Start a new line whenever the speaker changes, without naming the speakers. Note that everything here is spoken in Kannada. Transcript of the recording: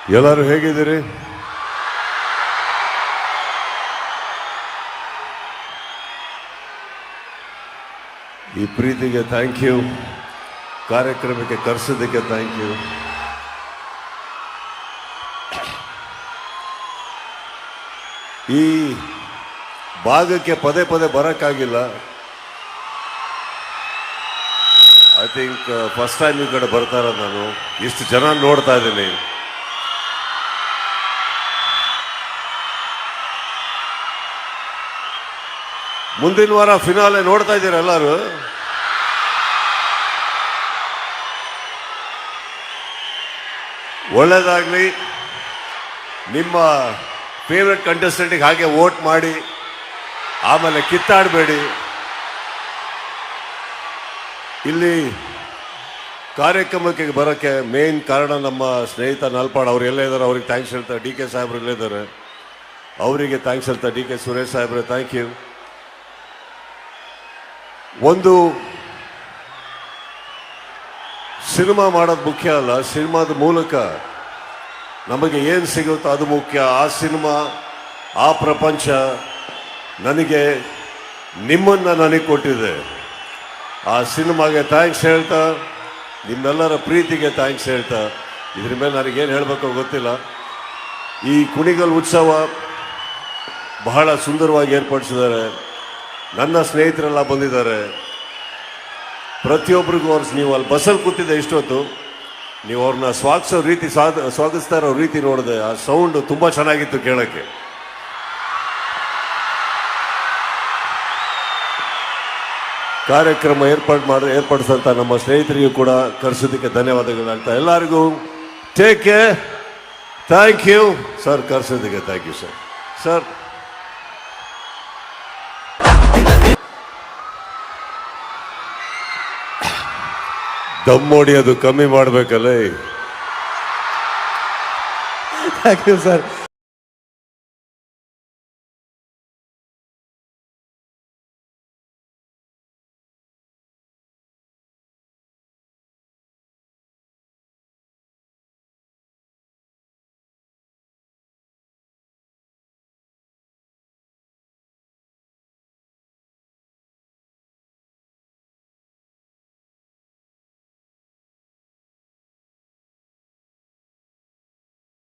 ಎಲ್ಲರೂ ಹೇಗಿದ್ದೀರಿ? ಈ ಪ್ರೀತಿಗೆ ಥ್ಯಾಂಕ್ ಯು, ಕಾರ್ಯಕ್ರಮಕ್ಕೆ ಕರೆಸೋದಕ್ಕೆ ಥ್ಯಾಂಕ್ ಯು. ಈ ಭಾಗಕ್ಕೆ ಪದೇ ಪದೇ ಬರೋಕ್ಕಾಗಿಲ್ಲ. ಐ ಥಿಂಕ್ ಫಸ್ಟ್ ಟೈಮ್ ಈ ಕಡೆ ಬರ್ತಾರ. ನಾನು ಇಷ್ಟು ಜನ ನೋಡ್ತಾ ಇದ್ದೀನಿ. ಮುಂದಿನ ವಾರ ಫಿನಾಲೆ ನೋಡ್ತಾ ಇದ್ದೀರ ಎಲ್ಲರೂ? ಒಳ್ಳೇದಾಗ್ಲಿ. ನಿಮ್ಮ ಫೇವ್ರೆಟ್ ಕಂಟೆಸ್ಟೆಂಟಿಗೆ ಹಾಗೆ ವೋಟ್ ಮಾಡಿ, ಆಮೇಲೆ ಕಿತ್ತಾಡಬೇಡಿ. ಇಲ್ಲಿ ಕಾರ್ಯಕ್ರಮಕ್ಕೆ ಬರೋಕ್ಕೆ ಮೇನ್ ಕಾರಣ ನಮ್ಮ ಸ್ನೇಹಿತ ನಲ್ಪಾಡ್ ಅವ್ರು ಎಲ್ಲೇ ಇದ್ದಾರೆ, ಅವ್ರಿಗೆ ಥ್ಯಾಂಕ್ಸ್ ಹೇಳ್ತಾರೆ. ಡಿ ಕೆ ಸಾಹೇಬ್ರು ಎಲ್ಲೇ ಇದ್ದಾರೆ, ಅವರಿಗೆ ಥ್ಯಾಂಕ್ಸ್ ಹೇಳ್ತಾರೆ. ಡಿ ಕೆ ಸುರೇಶ್ ಸಾಹೇಬ್ರೆ ಥ್ಯಾಂಕ್ ಯು. ಒಂದು ಸಿನಿಮಾ ಮಾಡೋದು ಮುಖ್ಯ ಅಲ್ಲ, ಸಿನಿಮಾದ ಮೂಲಕ ನಮಗೆ ಏನು ಸಿಗುತ್ತೋ ಅದು ಮುಖ್ಯ. ಆ ಸಿನಿಮಾ, ಆ ಪ್ರಪಂಚ ನನಗೆ ನಿಮ್ಮನ್ನು ನನಗೆ ಕೊಟ್ಟಿದೆ. ಆ ಸಿನಿಮಾಗೆ ಥ್ಯಾಂಕ್ಸ್ ಹೇಳ್ತಾ, ನಿಮ್ಮೆಲ್ಲರ ಪ್ರೀತಿಗೆ ಥ್ಯಾಂಕ್ಸ್ ಹೇಳ್ತಾ, ಇದ್ರ ಮೇಲೆ ನನಗೇನು ಹೇಳಬೇಕೋ ಗೊತ್ತಿಲ್ಲ. ಈ ಕುಣಿಗಲ್ ಉತ್ಸವ ಬಹಳ ಸುಂದರವಾಗಿ ಏರ್ಪಡಿಸಿದ್ದಾರೆ. ನನ್ನ ಸ್ನೇಹಿತರೆಲ್ಲ ಬಂದಿದ್ದಾರೆ. ಪ್ರತಿಯೊಬ್ಬರಿಗೂ ನೀವು ಅಲ್ಲಿ ಬಸ್ಸಲ್ಲಿ ಕೂತಿದ್ದೆ ಇಷ್ಟೊತ್ತು, ನೀವು ಅವ್ರನ್ನ ಸ್ವಾಗತಿಸೋ ರೀತಿ, ಸ್ವಾಗತಿಸ್ತಾ ಇರೋ ರೀತಿ ನೋಡಿದೆ. ಆ ಸೌಂಡ್ ತುಂಬ ಚೆನ್ನಾಗಿತ್ತು ಕೇಳೋಕ್ಕೆ. ಕಾರ್ಯಕ್ರಮ ಏರ್ಪಡಿಸಂತ ನಮ್ಮ ಸ್ನೇಹಿತರಿಗೂ ಕೂಡ ಕರೆಸೋದಕ್ಕೆ ಧನ್ಯವಾದಗಳು ಹೇಳ್ತಾ ಎಲ್ಲರಿಗೂ take care. Thank you sir, ಕರೆಸೋದಕ್ಕೆ ಥ್ಯಾಂಕ್ ಯು ಸರ್. ಸರ್ ದಮ್ಮೋಡಿ ಅದು ಕಮ್ಮಿ ಮಾಡಬೇಕಲ್ಲ.
Thank you sir.